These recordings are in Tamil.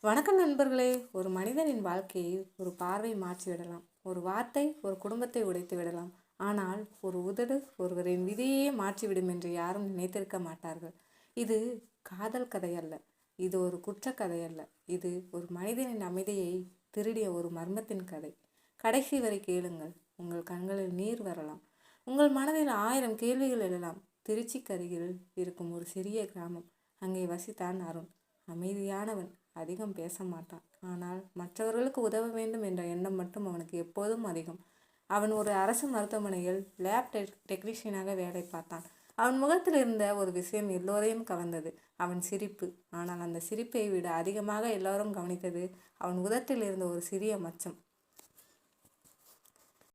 வணக்கம் நண்பர்களே. ஒரு மனிதனின் வாழ்க்கையை ஒரு பார்வை மாற்றிவிடலாம். ஒரு வார்த்தை ஒரு குடும்பத்தை உடைத்து விடலாம். ஆனால் ஒரு உதடு ஒருவரின் விதியையே மாற்றிவிடும் என்று யாரும் நினைத்திருக்க மாட்டார்கள். இது காதல் கதை அல்ல. இது ஒரு குற்றக்கதை அல்ல. இது ஒரு மனிதனின் அமைதியை திருடிய ஒரு மர்மத்தின் கதை. கடைசி வரை கேளுங்கள். உங்கள் கண்களில் நீர் வரலாம். உங்கள் மனதில் 1000 கேள்விகள் எழலாம். திருச்சிக்கு அருகில் இருக்கும் ஒரு சிறிய கிராமம். அங்கே வசித்தான் அருண். அமைதியானவன். அதிகம் பேச மாட்டான். ஆனால் மற்றவர்களுக்கு உதவ வேண்டும் என்ற எண்ணம் மட்டும் அவனுக்கு எப்போதும் அதிகம். அவன் ஒரு அரசு மருத்துவமனையில் லேப் டெக்னீஷியனாக வேலை பார்த்தான். அவன் முகத்தில் இருந்த ஒரு விஷயம் எல்லோரையும் கவர்ந்தது. அவன் சிரிப்பு. ஆனால் அந்த சிரிப்பை விட அதிகமாக எல்லோரும் கவனித்தது அவன் உதட்டில் இருந்த ஒரு சிறிய மச்சம்.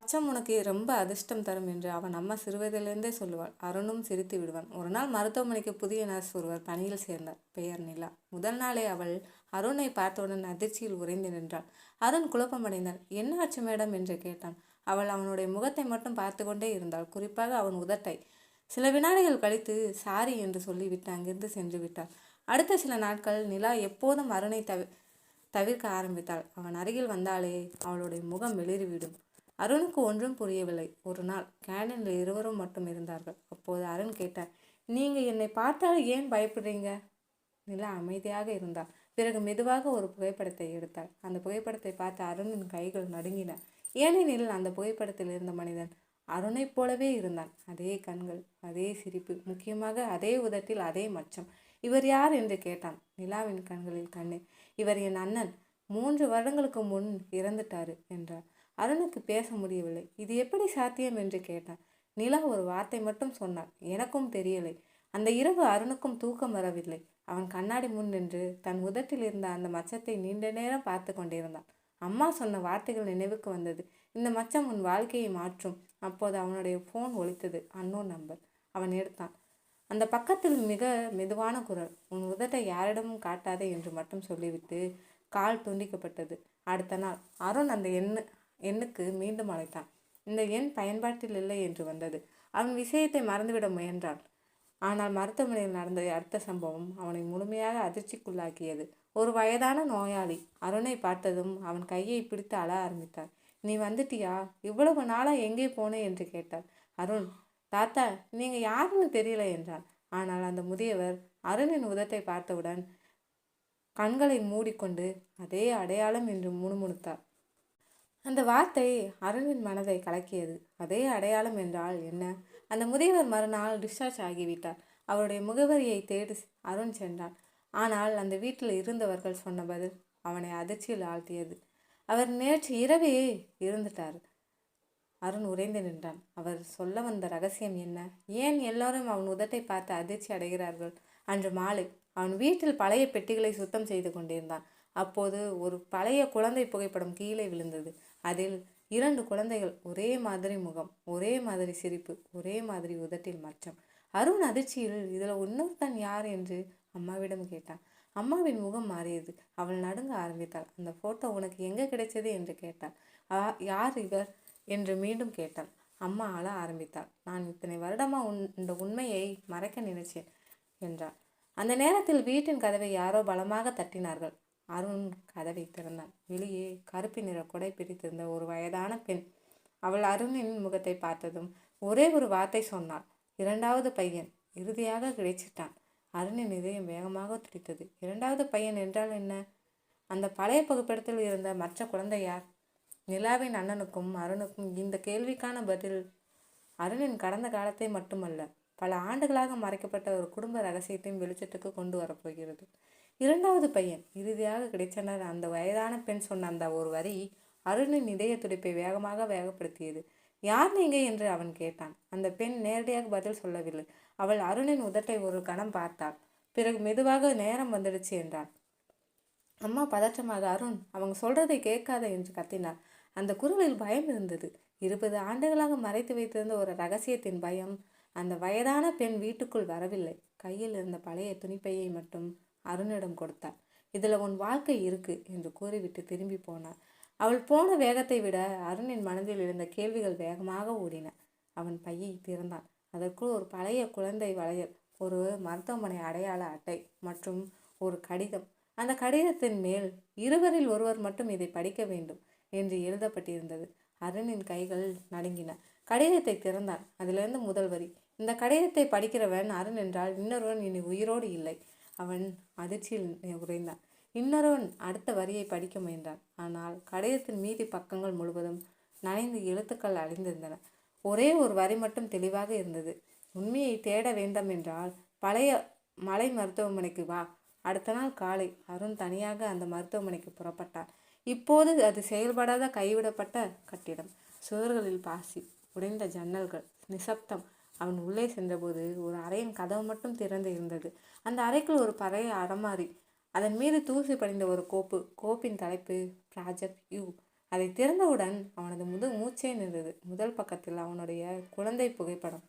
மச்சம் உனக்கு ரொம்ப அதிர்ஷ்டம் தரும் என்று அவன் அம்மா சிறுவயதிலிருந்தே சொல்லுவாள். அருணும் சிரித்து விடுவான். ஒரு நாள் மருத்துவமனைக்கு புதிய நர்ஸ் ஒருவர் பணியில் சேர்ந்தார். பெயர் நிலா. முதல் நாளே அவள் அருணை பார்த்தவுடன் அதிர்ச்சியில் உறைந்து நின்றாள். அருண் குழப்பமடைந்தான். என்ன ஆச்சு மேடம் என்று கேட்டான். அவள் அவனுடைய முகத்தை மட்டும் பார்த்து கொண்டே இருந்தாள். குறிப்பாக அவன் உதட்டை. சில வினாடிகள் கழித்து சாரி என்று சொல்லிவிட்டு அங்கிருந்து சென்று விட்டாள். அடுத்த சில நாட்கள் நிலா எப்போதும் அருணை தவிர்க்க ஆரம்பித்தாள். அவன் அருகில் வந்தாலே அவளுடைய முகம் வெளிறிவிடும். அருணுக்கு ஒன்றும் புரியவில்லை. ஒரு நாள் கேண்டீனில் இருவரும் மட்டும் இருந்தார்கள். அப்போது அருண் கேட்டார், நீங்கள் என்னை பார்த்தால் ஏன் பயப்படுறீங்க? நிலா அமைதியாக இருந்தாள். பிறகு மெதுவாக ஒரு புகைப்படத்தை எடுத்தாள். அந்த புகைப்படத்தை பார்த்து அருணின் கைகள் நடுங்கின. ஏனெனில் அந்த புகைப்படத்தில் இருந்த மனிதன் அருணைப் போலவே இருந்தான். அதே கண்கள், அதே சிரிப்பு, முக்கியமாக அதே உதட்டில் அதே மச்சம். இவர் யார் என்று கேட்டான். நிலாவின் கண்களில் கண்ணீர். இவர் என் அண்ணன். 3 வருடங்களுக்கு முன் இறந்துட்டாரு என்றார். அருணுக்கு பேச முடியவில்லை. இது எப்படி சாத்தியம் என்று கேட்டான். நிலா ஒரு வார்த்தை மட்டும் சொன்னார். எனக்கும் தெரியலை. அந்த இரவு அருணுக்கும் தூக்கம் வரவில்லை. அவன் கண்ணாடி முன் நின்று தன் உதட்டில் இருந்த அந்த மச்சத்தை நீண்ட நேரம் பார்த்து கொண்டிருந்தான். அம்மா சொன்ன வார்த்தைகள் நினைவுக்கு வந்தது. இந்த மச்சம் உன் வாழ்க்கையை மாற்றும். அப்போது அவனுடைய போன் ஒலித்தது. Unknown number. அவன் எடுத்தான். அந்த பக்கத்தில் மிக மெதுவான குரல். உன் உதட்டை யாரிடமும் காட்டாதே என்று மட்டும் சொல்லிவிட்டு கால் துண்டிக்கப்பட்டது. அடுத்த நாள் அருண் அந்த எண்ணுக்கு மீண்டும் அழைத்தான். இந்த எண் பயன்பாட்டில் இல்லை என்று வந்தது. அவன் விஷயத்தை மறந்துவிட முயன்றான். ஆனால் மருத்துவமனையில் நடந்த அடுத்த சம்பவம் அவனை முழுமையாக அதிர்ச்சிக்குள்ளாக்கியது. ஒரு வயதான நோயாளி அருணை பார்த்ததும் அவன் கையை பிடித்து அழ ஆரம்பித்தார். நீ வந்துட்டியா? இவ்வளவு நாளா எங்கே போனே என்று கேட்டார். அருண், தாத்தா, நீங்க யாருன்னு தெரியல என்றான். ஆனால் அந்த முதியவர் அருணின் உதட்டை பார்த்தவுடன் கண்களை மூடிக்கொண்டு அதே அடையாளம் என்று முணுமுணுத்தார். அந்த வார்த்தை அருணின் மனதை கலக்கியது. அதே அடையாளம் என்றால் என்ன? அந்த முதியவர் மறுநாள் டிஸ்சார்ஜ் ஆகிவிட்டார். அவருடைய முகவரியை தேடி அருண் சென்றான். ஆனால் அந்த வீட்டில் இருந்தவர்கள் சொன்ன பதில் அவனை அதிர்ச்சியில் ஆழ்த்தியது. அவர் நேற்று இரவே இருந்துட்டார். அருண் உறைந்து நின்றான். அவர் சொல்ல வந்த ரகசியம் என்ன? ஏன் எல்லாரும் அவன் உதட்டை பார்த்து அதிர்ச்சி அடைகிறார்கள்? அன்று மாலை அவன் வீட்டில் பழைய பெட்டிகளை சுத்தம் செய்து கொண்டிருந்தான். அப்போது ஒரு பழைய குழந்தை புகைப்படம் கீழே விழுந்தது. அதில் 2 குழந்தைகள். ஒரே மாதிரி முகம், ஒரே மாதிரி சிரிப்பு, ஒரே மாதிரி உதட்டில் மச்சம். அருண் அதிர்ச்சியில் இதில் இன்னொருத்தன் யார் என்று அம்மாவிடம் கேட்டான். அம்மாவின் முகம் மாறியது. அவள் நடுங்க ஆரம்பித்தாள். அந்த போட்டோ உனக்கு எங்கே கிடைச்சது என்று கேட்டாள். யார் இவர் என்று மீண்டும் கேட்டாள். அம்மா அழ ஆரம்பித்தாள். நான் இத்தனை வருடமா இந்த உண்மையை மறைக்க நினைச்சேன் என்றாள். அந்த நேரத்தில் வீட்டின் கதவை யாரோ பலமாக தட்டினார்கள். அருண் கதவை திறந்தான். வெளியே கருப்பு நிற கொடை பிடித்திருந்த ஒரு வயதான பெண். அவள் அருணின் முகத்தை பார்த்ததும் ஒரே ஒரு வார்த்தை சொன்னாள். 2வது பையன் இறுதியாக கிடைச்சிட்டான். அருணின் இதயம் வேகமாக துடித்தது. 2வது பையன் என்றால் என்ன? அந்த பழைய புகைப்படத்தில் இருந்த மற்ற குழந்தை யார்? நிலாவின் அண்ணனுக்கும் அருணுக்கும் இந்த கேள்விக்கான பதில் அருணின் கடந்த காலத்தை மட்டுமல்ல, பல ஆண்டுகளாக மறைக்கப்பட்ட ஒரு குடும்ப ரகசியத்தையும் வெளிச்சத்துக்கு கொண்டு வரப்போகிறது. 2வது பையன் இறுதியாக கிடைச்சனர். அந்த வயதான பெண் சொன்ன அந்த ஒரு வரி அருணின் இதய துடிப்பை வேகப்படுத்தியது. யார் நீங்க என்று அவன் கேட்டான். அந்த பெண் நேரடியாக பதில் சொல்லவில்லை. அவள் அருணின் உதட்டை ஒரு கணம் பார்த்தாள். பிறகு மெதுவாக நேரம் வந்துடுச்சு என்றாள். அம்மா பதற்றமாக, அருண், அவங்க சொல்றதை கேட்காத என்று கத்தினார். அந்த குரலில் பயம் இருந்தது. 20 ஆண்டுகளாக மறைத்து வைத்திருந்த ஒரு ரகசியத்தின் பயம். அந்த வயதான பெண் வீட்டுக்குள் வரவில்லை. கையில் இருந்த பழைய துணிப்பையை மட்டும் அருணிடம் கொடுத்தாள். இதில் உன் வாழ்க்கை இருக்கு என்று கூறிவிட்டு திரும்பி போனாள். அவள் போன வேகத்தை விட அருணின் மனதில் இருந்த கேள்விகள் வேகமாக ஓடின. அவன் பையை திறந்தான். அதற்குள் ஒரு பழைய குழந்தை வளையல், ஒரு மருத்துவமனை அடையாள அட்டை மற்றும் ஒரு கடிதம். அந்த கடிதத்தின் மேல் இருவரில் ஒருவர் மட்டும் இதை படிக்க வேண்டும் என்று எழுதப்பட்டிருந்தது. அருணின் கைகள் நடுங்கின. கடிதத்தை திறந்தான். அதிலிருந்து முதல் வரி: இந்த கடிதத்தை படிக்கிறவன் அருண் என்றால் இன்னொருவன் இனி உயிரோடு இல்லை. அவன் அதிர்ச்சியில் உறைந்தான். இன்னொருவன் அடுத்த வரியை படிக்க முயன்றான். ஆனால் கடிதத்தின் மீதி பக்கங்கள் முழுவதும் நனைந்து எழுத்துக்கள் அழிந்திருந்தன. ஒரே ஒரு வரி மட்டும் தெளிவாக இருந்தது: உண்மையை தேட வேண்டும் என்றால் பழைய மலை மருத்துவமனைக்கு வா. அடுத்த நாள் காலை அருண் தனியாக அந்த மருத்துவமனைக்கு புறப்பட்டான். இப்போது அது செயல்படாத கைவிடப்பட்ட கட்டிடம். சுவர்களில் பாசி, உடைந்த ஜன்னல்கள், நிசப்தம். அவன் உள்ளே சென்றபோது ஒரு அறையின் கதவு மட்டும் திறந்து இருந்தது. அந்த அறைக்குள் ஒரு பழைய அலமாரி, அதன் மீது தூசி படிந்த ஒரு கோப்பு. கோப்பின் தலைப்பு ப்ராஜெக்ட் யூ. அதை திறந்தவுடன் அவனது மூச்சே நின்றது. முதல் பக்கத்தில் அவனுடைய குழந்தை புகைப்படம்.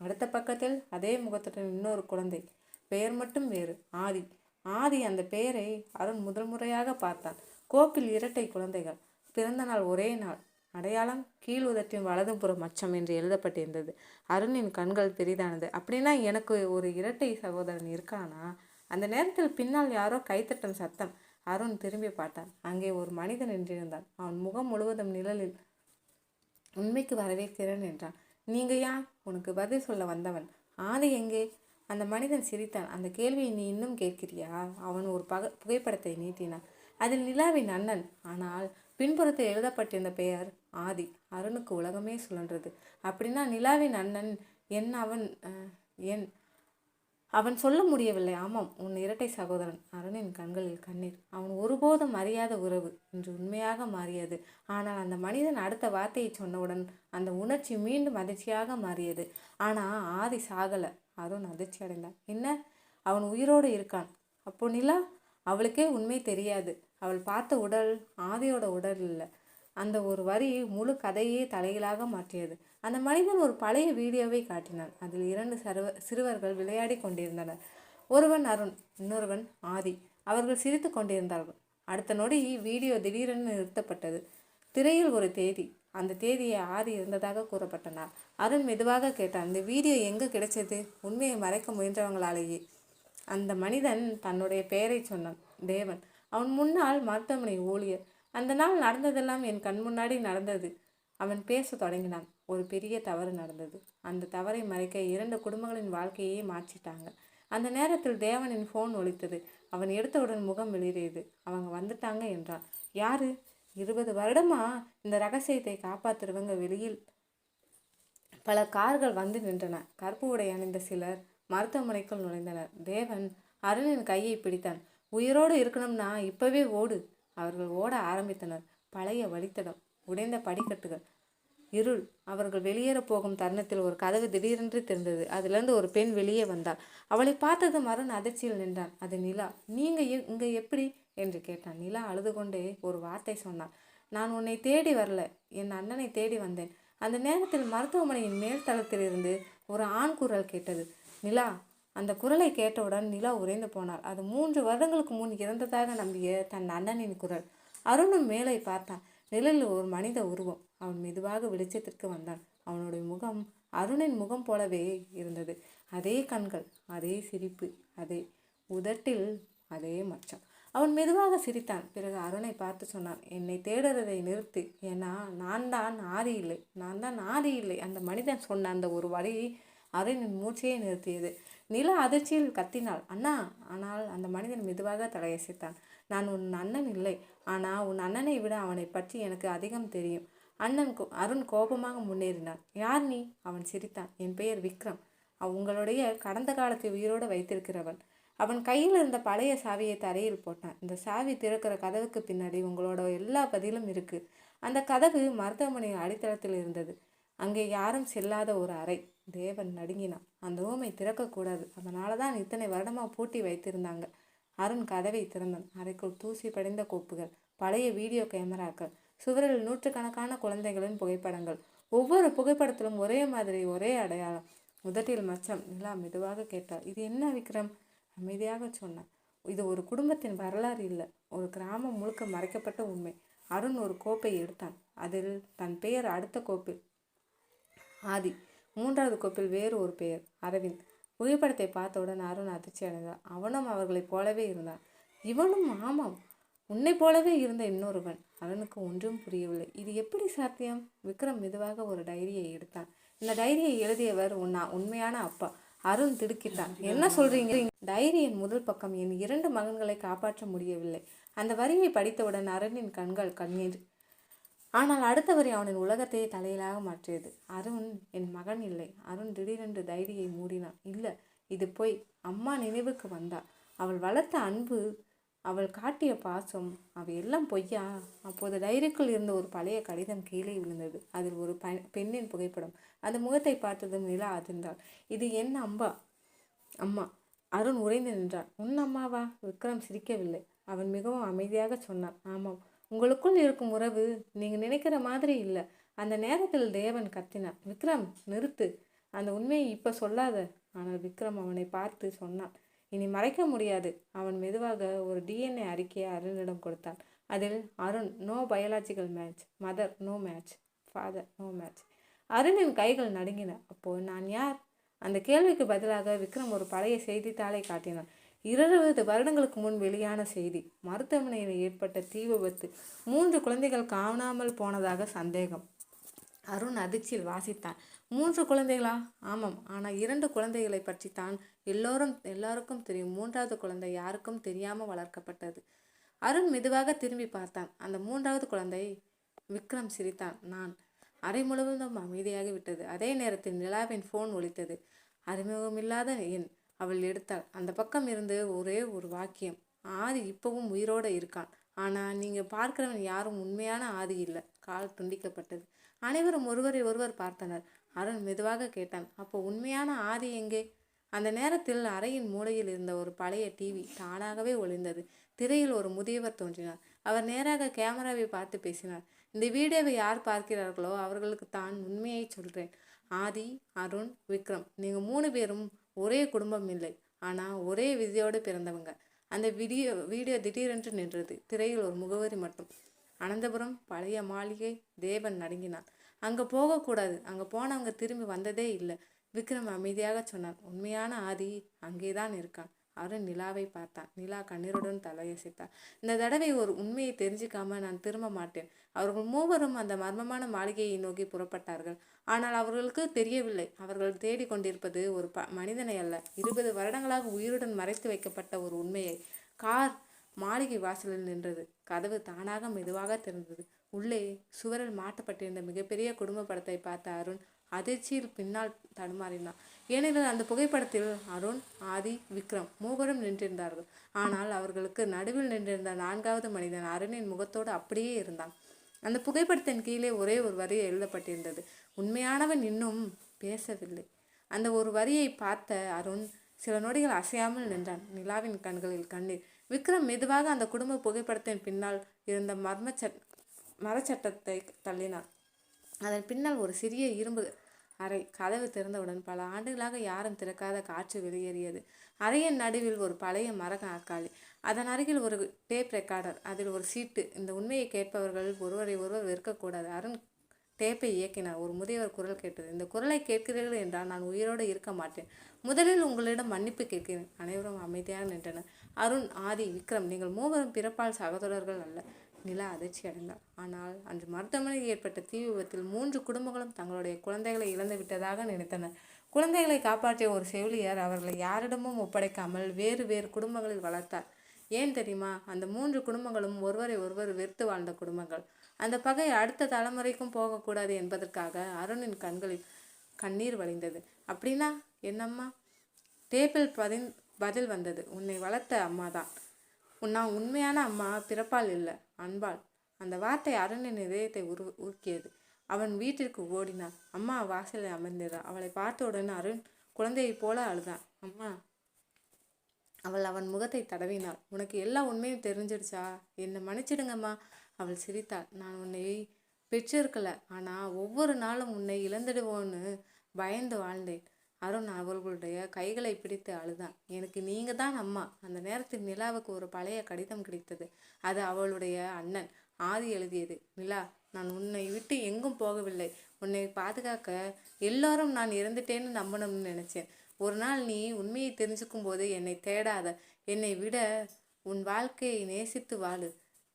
அடுத்த பக்கத்தில் அதே முகத்துடன் இன்னொரு குழந்தை. பெயர் மட்டும் வேறு: ஆதி. ஆதி. அந்த பெயரை அருண் முதல் முறையாக பார்த்தான். கோப்பில் இரட்டை குழந்தைகள். பிறந்த நாள் ஒரே நாள். அடையாளம் கீழ் உதட்டின் வலதுபுறம் மச்சம் என்று எழுதப்பட்டிருந்தது. அருணின் கண்கள் பெரிதானது. அப்படின்னா எனக்கு ஒரு இரட்டை சகோதரன் இருக்கானா? அந்த நேரத்தில் பின்னால் யாரோ கைத்தட்டும் சத்தம். அருண் திரும்பி பார்த்தான். அங்கே ஒரு மனிதன் நின்றிருந்தான். அவன் முகம் முழுவதும் நிழலில். உண்மைக்கு வரவேற்கிறேன் என்றான். நீங்க யார்? உனக்கு பதில் சொல்ல வந்தவன். ஆதி எங்கே? அந்த மனிதன் சிரித்தான். அந்த கேள்வியை நீ இன்னும் கேட்கிறியா? அவன் ஒரு புகைப்படத்தை நீட்டினான். அதில் நிலாவின் அண்ணன். ஆனால் பின்புறத்தில் எழுதப்பட்டிருந்த பெயர் ஆதி. அருணுக்கு உலகமே சுழன்றது. அப்படின்னா நிலாவின் அண்ணன் என் அவன் சொல்ல முடியவில்லை. ஆமாம், உன் இரட்டை சகோதரன். அருணின் கண்களில் கண்ணீர். அவன் ஒருபோதும் அறியாத உறவு இன்று உண்மையாக மாறியது. ஆனால் அந்த மனிதன் அடுத்த வார்த்தையை சொன்னவுடன் அந்த உணர்ச்சி மீண்டும் அதிர்ச்சியாக மாறியது. ஆனால் ஆதி சாகல. அருண் அதிர்ச்சி அடைந்தான். என்ன? அவன் உயிரோடு இருக்கான். அப்போ நிலா? அவளுக்கே உண்மை தெரியாது. அவள் பார்த்த உடல் ஆதியோட உடல் இல்லை. அந்த ஒரு வரி முழு கதையே தலைகீழாக மாற்றியது. அந்த மனிதன் ஒரு பழைய வீடியோவை காட்டினான். அதில் இரண்டு சிறுவர்கள் விளையாடி கொண்டிருந்தனர். ஒருவன் அருண், இன்னொருவன் ஆதி. அவர்கள் சிரித்து கொண்டிருந்தார்கள். அடுத்த நொடி வீடியோ திடீரென நிறுத்தப்பட்டது. திரையில் ஒரு தேதி. அந்த தேதியை ஆதி இருந்ததாக கூறப்பட்டனர். அருண் மெதுவாக கேட்டான், இந்த வீடியோ எங்கே கிடைச்சது? உண்மையை மறைக்க முயன்றவங்களாலேயே. அந்த மனிதன் தன்னுடைய பெயரை சொன்னான். தேவன். அவன் முன்னால் மருத்துவமனை ஊழியர். அந்த நாள் நடந்ததெல்லாம் என் கண் முன்னாடி நடந்தது. அவன் பேச தொடங்கினான். ஒரு பெரிய தவறு நடந்தது. அந்த தவறை மறைக்க இரண்டு குடும்பங்களின் வாழ்க்கையே மாற்றிட்டாங்க. அந்த நேரத்தில் தேவனின் ஃபோன் ஒலித்தது. அவன் எடுத்தவுடன் முகம் வெளியேறியது. அவங்க வந்துட்டாங்க என்றான். யாரு? 20 வருடமா இந்த ரகசியத்தை காப்பாற்றுறவங்க. வெளியில் பல கார்கள் வந்து நின்றன. கருப்பு உடை அணிந்த சிலர் மருத்துவமனைக்குள் நுழைந்தனர். தேவன் அருணின் கையை பிடித்தான். உயிரோடு இருக்கணும்னா இப்பவே ஓடு. அவர்கள் ஓட ஆரம்பித்தனர். பழைய வழித்தடம், உடைந்த படிக்கட்டுகள், இருள். அவர்கள் வெளியேற போகும் தருணத்தில் ஒரு கதவு திடீரென்று திறந்தது. அதிலிருந்து ஒரு பெண் வெளியே வந்தாள். அவளை பார்த்ததும் அருண் அதிர்ச்சியில் நின்றான். அது நிலா. நீங்க இங்க எப்படி என்று கேட்டான். நிலா அழுது கொண்டே ஒரு வார்த்தை சொன்னான். நான் உன்னை தேடி வரல, என் அண்ணனை தேடி வந்தேன். அந்த நேரத்தில் மருத்துவமனையின் மேல் தளத்திலிருந்து ஒரு ஆண் குரல் கேட்டது. நிலா. அந்த குரலை கேட்டவுடன் நிலா உறைந்து போனாள். அது 3 வருடங்களுக்கு முன் இறந்ததாக நம்பிய தன் அண்ணனின் குரல். அருணும் மேலே பார்த்தான். நிழலில் ஒரு மனித உருவம். அவன் மெதுவாக வெளிச்சத்திற்கு வந்தான். அவனுடைய முகம் அருணின் முகம் போலவே இருந்தது. அதே கண்கள், அதே சிரிப்பு, அதே உதட்டில் அதே மச்சம். அவன் மெதுவாக சிரித்தான். பிறகு அருணை பார்த்து சொன்னான், என்னை தேடுறதை நிறுத்து. ஏன்னா நான் தான் ஆதி இல்லை. அந்த மனிதன் சொன்ன அந்த ஒரு வரி அருணின் மூச்சையே நிறுத்தியது. நிலா அதிர்ச்சியில் கத்தினாள், அண்ணா. ஆனால் அந்த மனிதன் மெதுவாக தலையசைத்தான். நான் உன் அண்ணன் இல்லை. ஆனால் உன் அண்ணனை விட அவனை பற்றி எனக்கு அதிகம் தெரியும். அருண் கோபமாக முன்னேறினான். யார் நீ? அவன் சிரித்தான். என் பெயர் விக்ரம். உங்களுடைய கடந்த காலத்தை உயிரோடு வைத்திருக்கிறவன். அவன் கையில் இருந்த பழைய சாவியை தரையில் போட்டான். இந்த சாவி திறக்கிற கதவுக்கு பின்னாடி உங்களோட எல்லா பதிலும் இருக்கு. அந்த கதவு மருத்துவமனையின் அடித்தளத்தில் இருந்தது. அங்கே யாரும் செல்லாத ஒரு அறை. தேவன் நடுங்கினான். அந்த ரூமை திறக்கக்கூடாது. அதனால தான் இத்தனை வருடமாக பூட்டி வைத்திருந்தாங்க. அருண் கதவை திறந்தான். அறைக்குள் தூசி படிந்த கோப்புகள், பழைய வீடியோ கேமராக்கள், சுவரில் நூற்றுக்கணக்கான குழந்தைகளின் புகைப்படங்கள். ஒவ்வொரு புகைப்படத்திலும் ஒரே மாதிரி, ஒரே அடையாளம், உதட்டில் மச்சம். நிலா மெதுவாக கேட்டாள், இது என்ன விக்ரம்? அமைதியாக சொன்னான், இது ஒரு குடும்பத்தின் வரலாறு இல்லை, ஒரு கிராமம் முழுக்க மறைக்கப்பட்ட உண்மை. அருண் ஒரு கோப்பை எடுத்தான். அதில் தன் பெயர், அடுத்த கோப்பில் ஆதி, 3வது கோப்பில் வேறு ஒரு பெயர் அரவிந்த். புகைப்படத்தை பார்த்தவுடன் அருண் அதிர்ச்சி அடைந்தான். அவனும் அவர்களைப் போலவே இருந்தான். இவனும் ஆமாம், உன்னை போலவே இருந்த இன்னொருவன். அருணுக்கு ஒன்றும் புரியவில்லை. இது எப்படி சாத்தியம்? விக்ரம் மெதுவாக ஒரு டைரியை எடுத்தான். இந்த டைரியை எழுதியவர் உண்மையான அப்பா. அருண் திடுக்கிட்டான். என்ன சொல்றீங்க? டைரியின் முதல் பக்கம், என் 2 மகன்களை காப்பாற்ற முடியவில்லை. அந்த வரியை படித்தவுடன் அருணின் கண்கள் கண்ணீர். ஆனால் அடுத்த வரி அவனின் உலகத்தையே தலையிலாக மாற்றியது. அருண் என் மகன் இல்லை. அருண் திடீரென்று டைரியை மூடினான். இல்லை, இது பொய். அம்மா நினைவுக்கு வந்தாள். அவள் வளர்த்த அன்பு, அவள் காட்டிய பாசம், அவையெல்லாம் பொய்யா? அப்போது டைரிக்குள் இருந்த ஒரு பழைய கடிதம் கீழே விழுந்தது. அதில் ஒரு பெண்ணின் புகைப்படம். அந்த முகத்தை பார்த்ததும் நிலா அதிர்ந்தாள். இது என் அம்மா. அருண் உறைந்து நின்றான். உன் அம்மாவா? விக்ரம் சிரிக்கவில்லை. அவன் மிகவும் அமைதியாக சொன்னான். ஆமாம், உங்களுக்குள் இருக்கும் உறவு நீங்கள் நினைக்கிற மாதிரி இல்லை. அந்த நேரத்தில் தேவன் கத்தினான். விக்ரம், நிறுத்து. அந்த உண்மையை இப்போ சொல்லாத. ஆனால் விக்ரம் அவனை பார்த்து சொன்னான். இனி மறைக்க முடியாது. அவன் மெதுவாக ஒரு DNA அறிக்கையை அருணிடம் கொடுத்தான். அதில் Arun no biological match, mother no match, father no match. அருணின் கைகள் நடுங்கின. அப்போ நான் யார்? அந்த கேள்விக்கு பதிலாக விக்ரம் ஒரு பழைய செய்தித்தாளை காட்டினான். 20 வருடங்களுக்கு முன் வெளியான செய்தி. மருத்துவமனையில் ஏற்பட்ட தீ விபத்து. 3 குழந்தைகள் காணாமல் போனதாக சந்தேகம். அருண் அதிர்ச்சியில் வாசித்தான். 3 குழந்தைகளா? ஆமாம், ஆனால் 2 குழந்தைகளை பற்றி தான் எல்லாருக்கும் தெரியும். 3வது குழந்தை யாருக்கும் தெரியாமல் வளர்க்கப்பட்டது. அருண் மெதுவாக திரும்பி பார்த்தான். அந்த 3வது குழந்தை? விக்ரம் சிரித்தான். நான். அறை முழுவதும் அமைதியாகி விட்டது. அதே நேரத்தில் நிலாவின் ஃபோன் ஒலித்தது. அறிமுகமில்லாத எண். அவள் எடுத்தாள். அந்த பக்கம் இருந்து ஒரே ஒரு வாக்கியம். ஆதி இப்பவும் உயிரோடு இருக்கான். ஆனால் நீங்கள் பார்க்கிறவன் யாரும் உண்மையான ஆதி இல்லை. கால் துண்டிக்கப்பட்டது. அனைவரும் ஒருவரை ஒருவர் பார்த்தனர். அருண் மெதுவாக கேட்டான். அப்போ உண்மையான ஆதி எங்கே? அந்த நேரத்தில் அறையின் மூலையில் இருந்த ஒரு பழைய டிவி தானாகவே ஒளிந்தது. திரையில் ஒரு முதியவர் தோன்றினார். அவர் நேராக கேமராவை பார்த்து பேசினார். இந்த வீடியோவை யார் பார்க்கிறார்களோ அவர்களுக்கு தான் உண்மையை சொல்கிறேன். ஆதி, அருண், விக்ரம், நீங்கள் 3 பேரும் ஒரே குடும்பம் இல்லை, ஆனால் ஒரே விதியோடு பிறந்தவங்க. அந்த வீடியோ திடீரென்று நின்றது. திரையில் ஒரு முகவரி மட்டும். அனந்தபுரம் பழைய மாளிகை. தேவன் நடுங்கினான். அங்கே போகக்கூடாது. அங்கே போனவங்க திரும்பி வந்ததே இல்லை. விக்ரம் அமைதியாக சொன்னான். உண்மையான ஆதி அங்கேதான் இருக்கான். அருண் நிலாவை பார்த்தான். நிலா கண்ணீருடன் தலையசைத்தார். இந்த தடவை ஒரு உண்மையை தெரிஞ்சுக்காம நான் திரும்ப மாட்டேன். அவர்கள் 3வரும் அந்த மர்மமான மாளிகையை நோக்கி புறப்பட்டார்கள். ஆனால் அவர்களுக்கு தெரியவில்லை, அவர்கள் தேடிக்கொண்டிருப்பது ஒரு மனிதனை அல்ல, 20 வருடங்களாக உயிருடன் மறைத்து வைக்கப்பட்ட ஒரு உண்மையை. கார் மாளிகை வாசலில் நின்றது. கதவு தானாக மெதுவாக திறந்தது. உள்ளே சுவரில் மாட்டப்பட்டிருந்த மிகப்பெரிய குடும்ப படத்தை பார்த்த அருண் அதிர்ச்சியில் பின்னால் தடுமாறினான். ஏனெனில் அந்த புகைப்படத்தில் அருண், ஆதி, விக்ரம் 3வரும் நின்றிருந்தார்கள். ஆனால் அவர்களுக்கு நடுவில் நின்றிருந்த 4வது மனிதன் அருணின் முகத்தோடு அப்படியே இருந்தான். அந்த புகைப்படத்தின் கீழே ஒரே ஒரு வரி எழுதப்பட்டிருந்தது. உண்மையானவன் இன்னும் பேசவில்லை. அந்த ஒரு வரியை பார்த்த அருண் சில நொடிகள் அசையாமல் நின்றான். நிலாவின் கண்களில் கண்ணீர். விக்ரம் மெதுவாக அந்த குடும்ப புகைப்படத்தின் பின்னால் இருந்த மரச்சட்டத்தை தள்ளினான். அதன் பின்னால் ஒரு சிறிய இரும்பு அறை. கதவு திறந்தவுடன் பல ஆண்டுகளாக யாரும் திறக்காத காற்று வெளியேறியது. அறையின் நடுவில் ஒரு பழைய மர நாற்காலி. அதன் அருகில் ஒரு டேப் ரெக்கார்டர். அதில் ஒரு சீட்டு. இந்த உண்மையை கேட்பவர்கள் ஒருவரை ஒருவர் வெறுக்கக்கூடாது. அருண் டேப்பை இயக்கினார். ஒரு முதியவர் குரல் கேட்டது. இந்த குரலை கேட்கிறீர்கள் என்றால் நான் உயிரோடு இருக்க மாட்டேன். முதலில் உங்களிடம் மன்னிப்பு கேட்கிறேன். அனைவரும் அமைதியாக நின்றனர். அருண், ஆதி, விக்ரம், நீங்கள் 3வரும் பிறப்பால் சகோதரர்கள் அல்ல. நிலா அதிர்ச்சி அடைந்தார். ஆனால் அன்று மருத்துவமனையில் ஏற்பட்ட தீ விபத்தில் 3 குடும்பங்களும் தங்களுடைய குழந்தைகளை இழந்து விட்டதாக நினைத்தனர். குழந்தைகளை காப்பாற்றிய ஒரு செவிலியர் அவர்களை யாரிடமும் ஒப்படைக்காமல் வேறு வேறு குடும்பங்களில் வளர்த்தார். ஏன் தெரியுமா? அந்த 3 குடும்பங்களும் ஒருவரை ஒருவர் வெறுத்து வாழ்ந்த குடும்பங்கள். அந்த பகை அடுத்த தலைமுறைக்கும் போகக்கூடாது என்பதற்காக. அருணின் கண்களில் கண்ணீர் வழிந்தது. அப்படின்னா என்னம்மா? டேப்பில் பதில் வந்தது. உன்னை வளர்த்த அம்மாதான். நான் உண்மையான அம்மா பிறப்பால் இல்லை, அன்பால். அந்த வார்த்தை அருணின் இதயத்தை உருக்கியது. அவன் வீட்டிற்கு ஓடினான். அம்மா வாசலில் அமர்ந்திருந்தாள். அவளை பார்த்தவுடன் அருண் குழந்தையைப் போல அழுதான். அம்மா. அவள் அவன் முகத்தை தடவினாள். உனக்கு எல்லா உண்மையும் தெரிஞ்சிடுச்சா? என்னை மன்னிச்சிடுங்கம்மா. அவள் சிரித்தாள். நான் உன்னை பெற்றிருக்கல, ஆனால் ஒவ்வொரு நாளும் உன்னை இழந்துடுவோன்னு பயந்து வாழ்ந்தேன். அருண் அவர்களுடைய கைகளை பிடித்து அழுதான். எனக்கு நீங்க தான் அம்மா. அந்த நேரத்தில் நிலாவுக்கு ஒரு பழைய கடிதம் கிடைத்தது. அது அவளுடைய அண்ணன் ஆதி எழுதியது. நிலா, நான் உன்னை விட்டு எங்கும் போகவில்லை. உன்னை பாதுகாக்க எல்லாரும் நான் இறந்துட்டேன்னு நம்பணும்னு நினைச்சேன். ஒரு நாள் நீ உண்மையை தெரிஞ்சுக்கும் போது என்னை தேடாத. என்னை விட உன் வாழ்க்கையை நேசித்து வாழு.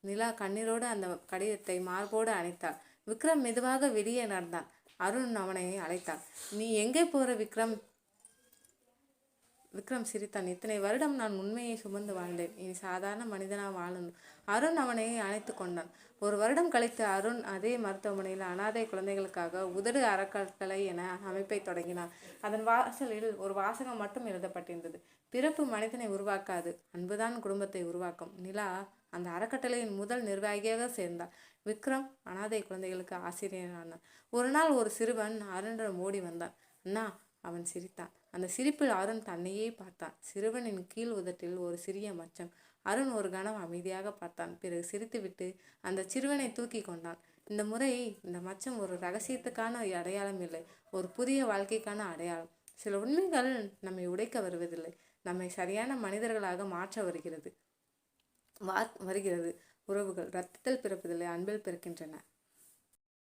நிலா கண்ணீரோடு அந்த கடிதத்தை மார்போடு அணைத்தாள். விக்ரம் மெதுவாக வெளியே நடந்தான். அருண் அவனை அழைத்தான். நீ எங்கே போற விக்ரம்? விக்ரம் சிரித்தான். இத்தனை வருடம் நான் உண்மையை சுமந்து வாழ்ந்தேன். இனி சாதாரண மனிதனா வாழணும். அருண் அவனை அணைத்து கொண்டான். ஒரு வருடம் கழித்து அருண் அதே மருத்துவமனையில் அனாதை குழந்தைகளுக்காக உதடு அறக்கட்டளை என அமைப்பை தொடங்கினார். அதன் வாசலில் ஒரு வாசகம் மட்டும் எழுதப்பட்டிருந்தது. பிறப்பு மனிதனை உருவாக்காது, அன்புதான் குடும்பத்தை உருவாக்கும். நிலா அந்த அறக்கட்டளையின் முதல் நிர்வாகியாக சேர்ந்தார். விக்ரம் அனாதை குழந்தைகளுக்கு ஆசிரியரானார். ஒரு நாள் ஒரு சிறுவன் அருணிடம் ஓடி வந்தான். அண்ணா, அவன் சிரித்தான். அந்த சிரிப்பில் அருண் தன்னையே பார்த்தான். சிறுவனின் கீழ் உதட்டில் ஒரு சிறிய மச்சம். அருண் ஒரு கணம் அமைதியாக பார்த்தான். பிறகு சிரித்துவிட்டு அந்த சிறுவனை தூக்கி கொண்டான். இந்த முறை இந்த மச்சம் ஒரு ரகசியத்துக்கான அடையாளம் இல்லை, ஒரு புதிய வாழ்க்கைக்கான அடையாளம். சில உண்மைகள் நம்மை உடைக்க வருவதில்லை, நம்மை சரியான மனிதர்களாக மாற்ற வருகிறது. உறவுகள் இரத்தத்தில் பிறப்பதில்லை, அன்பில் பிறக்கின்றன.